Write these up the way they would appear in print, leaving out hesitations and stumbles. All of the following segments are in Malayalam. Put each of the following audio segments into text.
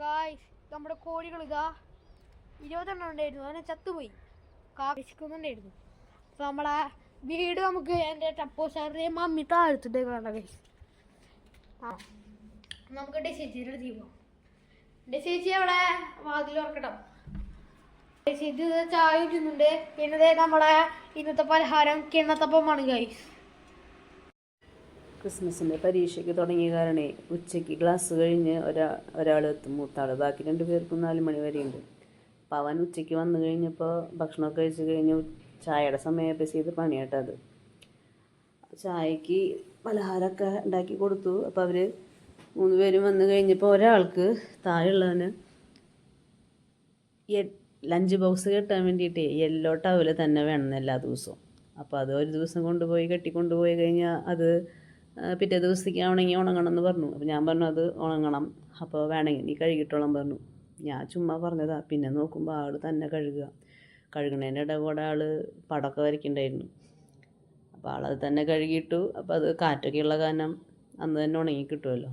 ഗായ്സ് നമ്മുടെ കോഴികൾ ഇതാ 20 ഉണ്ടായിരുന്നു, അതിനെ ചത്തുപോയി. കാശിക്കുന്നുണ്ടായിരുന്നു. അപ്പോൾ നമ്മളെ വീട് നമുക്ക് എൻ്റെ ടപ്പോസാറിൻ്റെ മമ്മി താഴ്ത്തിട്ടേക്കാണ് ഗൈസ്. നമുക്ക് ഡെസേച്ചിയുടെ അടുത്ത് പോവാം. ഡെസേച്ചി അവിടെ വാതിൽ തുറക്കട്ടോ. ഡെസേച്ചി ചായ കുടിക്കുന്നുണ്ട്. പിന്നെ നമ്മളെ ഇന്നത്തെ പലഹാരം കിണ്ണത്തപ്പമാണ് ഗൈസ്. ക്രിസ്മസിൻ്റെ പരീക്ഷയ്ക്ക് തുടങ്ങിയ കാരണേ ഉച്ചയ്ക്ക് ക്ലാസ് കഴിഞ്ഞ് ഒരാൾ എത്തും, മൂത്താൾ. ബാക്കി 2 പേർക്കും 4 മണി വരെയുണ്ട്. അപ്പോൾ അവൻ ഉച്ചയ്ക്ക് വന്നു കഴിഞ്ഞപ്പോൾ ഭക്ഷണമൊക്കെ കഴിച്ച് കഴിഞ്ഞ് ചായയുടെ സമയമൊക്കെ ചെയ്ത് പണിയാട്ടോ അത്. ചായക്ക് പലഹാരമൊക്കെ ഉണ്ടാക്കി കൊടുത്തു. അപ്പോൾ അവർ 3 പേരും വന്നു കഴിഞ്ഞപ്പോൾ ഒരാൾക്ക് താഴെയുള്ളവന് ലഞ്ച് ബോക്സ് കെട്ടാൻ വേണ്ടിയിട്ട് യെല്ലോ ടവൽ തന്നെ വേണം എല്ലാ ദിവസവും. അപ്പോൾ അത് ഒരു ദിവസം കൊണ്ടുപോയി കെട്ടിക്കൊണ്ടുപോയി കഴിഞ്ഞാൽ അത് പിറ്റേ ദിവസത്തേക്ക് ഉണങ്ങണം എന്ന് പറഞ്ഞു. അപ്പോൾ ഞാൻ പറഞ്ഞു അത് ഉണങ്ങണം, അപ്പോൾ വേണമെങ്കിൽ നീ കഴുകിയിട്ടോളം പറഞ്ഞു. ഞാൻ ചുമ്മാ പറഞ്ഞതാ. പിന്നെ നോക്കുമ്പോൾ ആൾ തന്നെ കഴുകണേൻ്റെ ഇടകൂടെ ആൾ പടമൊക്കെ വരയ്ക്കുന്നുണ്ടായിരുന്നു. അപ്പോൾ ആളത് തന്നെ കഴുകിയിട്ടു. അപ്പോൾ അത് കാറ്റൊക്കെ ഉള്ള കാരണം അന്ന് തന്നെ ഉണങ്ങി കിട്ടുമല്ലോ.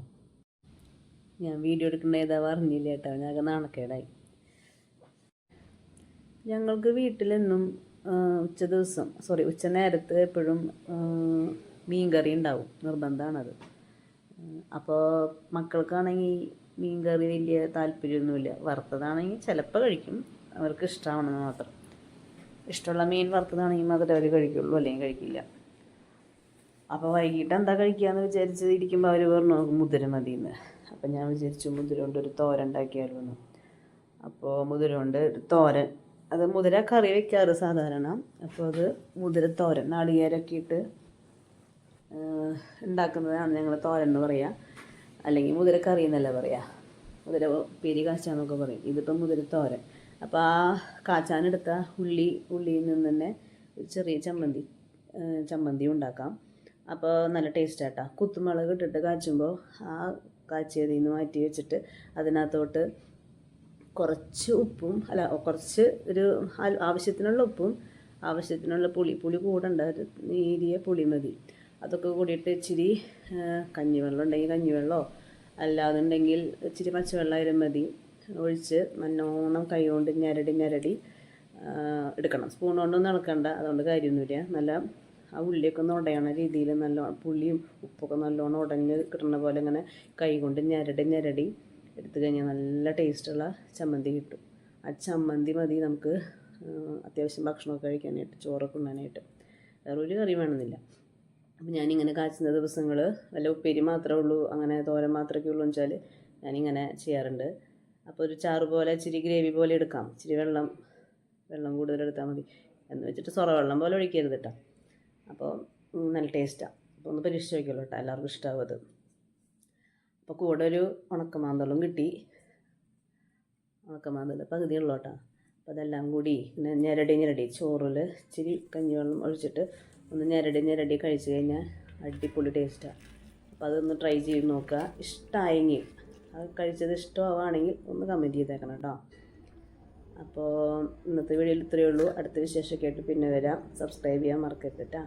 ഞാൻ വീഡിയോ എടുക്കേണ്ട ഏതാ പറഞ്ഞില്ല കേട്ടോ, ഞങ്ങൾക്ക് നാണക്കേടായി. ഞങ്ങൾക്ക് വീട്ടിലെന്നും ഉച്ച നേരത്ത് എപ്പോഴും മീൻ കറി ഉണ്ടാവും, നിർബന്ധമാണത്. അപ്പോൾ മക്കൾക്കാണെങ്കിൽ മീൻ കറി വലിയ താല്പര്യമൊന്നുമില്ല. വറുത്തതാണെങ്കിൽ ചിലപ്പോൾ കഴിക്കും, അവർക്ക് ഇഷ്ടമാണെന്ന് മാത്രം. ഇഷ്ടമുള്ള മീൻ വറുത്തതാണെങ്കിൽ മാത്രമേ അവർ കഴിക്കുള്ളൂ, അല്ലെങ്കിൽ കഴിക്കില്ല. അപ്പോൾ വൈകിട്ട് എന്താ കഴിക്കുകയെന്ന് വിചാരിച്ച് ഇരിക്കുമ്പോൾ അവർ പറഞ്ഞു മുതിര മതിയെന്ന്. അപ്പം ഞാൻ വിചാരിച്ചു മുതിര കൊണ്ട് ഒരു തോരൻ ഉണ്ടാക്കിയാലോ എന്ന്. അപ്പോൾ മുതിര കൊണ്ട് ഒരു തോരൻ, അത് മുതിര കറി വയ്ക്കാറ് സാധാരണ. അപ്പോൾ അത് മുതിര തോരൻ നാളികേരമൊക്കെ ഇട്ട് ഉണ്ടാക്കുന്നതാണ് ഞങ്ങൾ തോരൻ എന്ന് പറയുക, അല്ലെങ്കിൽ മുതിര കറി എന്നല്ല പറയുക. മുതിര പേരി കാച്ചാന്നൊക്കെ പറയും. ഇതിപ്പോൾ മുതിര തോരൻ. അപ്പോൾ ആ കാച്ചാനെടുത്ത ഉള്ളിയിൽ നിന്ന് തന്നെ ഒരു ചെറിയ ചമ്മന്തി ഉണ്ടാക്കാം. അപ്പോൾ നല്ല ടേസ്റ്റ് ആട്ടോ. കുത്തുമുളക് ഇട്ടിട്ട് കാച്ചുമ്പോൾ ആ കാച്ചിയതിൽ നിന്ന് മാറ്റി വെച്ചിട്ട് അതിനകത്തോട്ട് കുറച്ച് ഉപ്പും കുറച്ച് ഒരു ആവശ്യത്തിനുള്ള ഉപ്പും ആവശ്യത്തിനുള്ള പുളി കൂടണ്ട, ഒരു നേരിയ പുളി മതി. അതൊക്കെ കൂടിയിട്ട് ഇച്ചിരി കഞ്ഞിവെള്ളം ഉണ്ടെങ്കിൽ കഞ്ഞിവെള്ളമോ അല്ലാതുണ്ടെങ്കിൽ ഇച്ചിരി പച്ചവെള്ളം മതി ഒഴിച്ച് നല്ലോണം കൈ കൊണ്ട് ഞരടി എടുക്കണം. സ്പൂൺ കൊണ്ടൊന്നും ഇളക്കണ്ട, അതുകൊണ്ട് കാര്യമൊന്നുമില്ല. നല്ല ആ ഉള്ളിയൊക്കെ ഒന്ന് ഉടയണ രീതിയിൽ നല്ലോണം പുളിയും ഉപ്പൊക്കെ നല്ലോണം ഉടഞ്ഞ് കിട്ടുന്ന പോലെ ഇങ്ങനെ കൈ കൊണ്ട് ഞരടി എടുത്തു കഴിഞ്ഞാൽ നല്ല ടേസ്റ്റുള്ള ചമ്മന്തി കിട്ടും. ആ ചമ്മന്തി മതി നമുക്ക് അത്യാവശ്യം ഭക്ഷണമൊക്കെ കഴിക്കാനായിട്ട്, ചോറൊക്കെ ഉണ്ണാനായിട്ട്. വേറെ ഒരു കറി വേണമെന്നില്ല. അപ്പോൾ ഞാനിങ്ങനെ കാച്ചുന്ന ദിവസങ്ങൾ വല്ല ഉപ്പേരി മാത്രമേ ഉള്ളൂ, അങ്ങനെ തോരൻ മാത്രമേ ഉള്ളൂ എന്ന് വെച്ചാൽ ഞാനിങ്ങനെ ചെയ്യാറുണ്ട്. അപ്പോൾ ഒരു ചാറ് പോലെ ഇച്ചിരി ഗ്രേവി പോലെ എടുക്കാം. ഇച്ചിരി വെള്ളം കൂടുതലെടുത്താൽ മതി എന്ന് വെച്ചിട്ട് വെള്ളം പോലെ ഒഴിക്കരുത് കേട്ടോ. അപ്പോൾ നല്ല ടേസ്റ്റാണ്. അപ്പോൾ ഒന്ന് പരീക്ഷിച്ച് നോക്കിയുള്ളൂ കേട്ടോ, എല്ലാവർക്കും ഇഷ്ടമാവും അത്. അപ്പോൾ കൂടെ ഒരു ഉണക്കമാന്തളും കിട്ടി. ഉണക്കമാന്തൾ പകുതിയുള്ളൂ കേട്ടോ. അപ്പോൾ അതെല്ലാം കൂടി ഇങ്ങനെ ഞരടി ചോറിൽ ഇച്ചിരി കഞ്ഞിവെള്ളം ഒഴിച്ചിട്ട് ഒന്ന് ഞരടി കഴിച്ച് കഴിഞ്ഞാൽ അടിപൊളി ടേസ്റ്റാണ്. അപ്പോൾ അതൊന്ന് ട്രൈ ചെയ്ത് നോക്കുക. ഇഷ്ടമായെങ്കിൽ, അത് കഴിച്ചത് ഇഷ്ടമാവുകയാണെങ്കിൽ ഒന്ന് കമൻറ്റ് ചെയ്തേക്കണം കേട്ടോ. അപ്പോൾ ഇന്നത്തെ വീഡിയോയിൽ ഇത്രയേ ഉള്ളൂ. അടുത്ത വിശേഷമൊക്കെ ആയിട്ട് പിന്നെ വരാം. സബ്സ്ക്രൈബ് ചെയ്യാൻ മറക്കരുത് കേട്ടോ.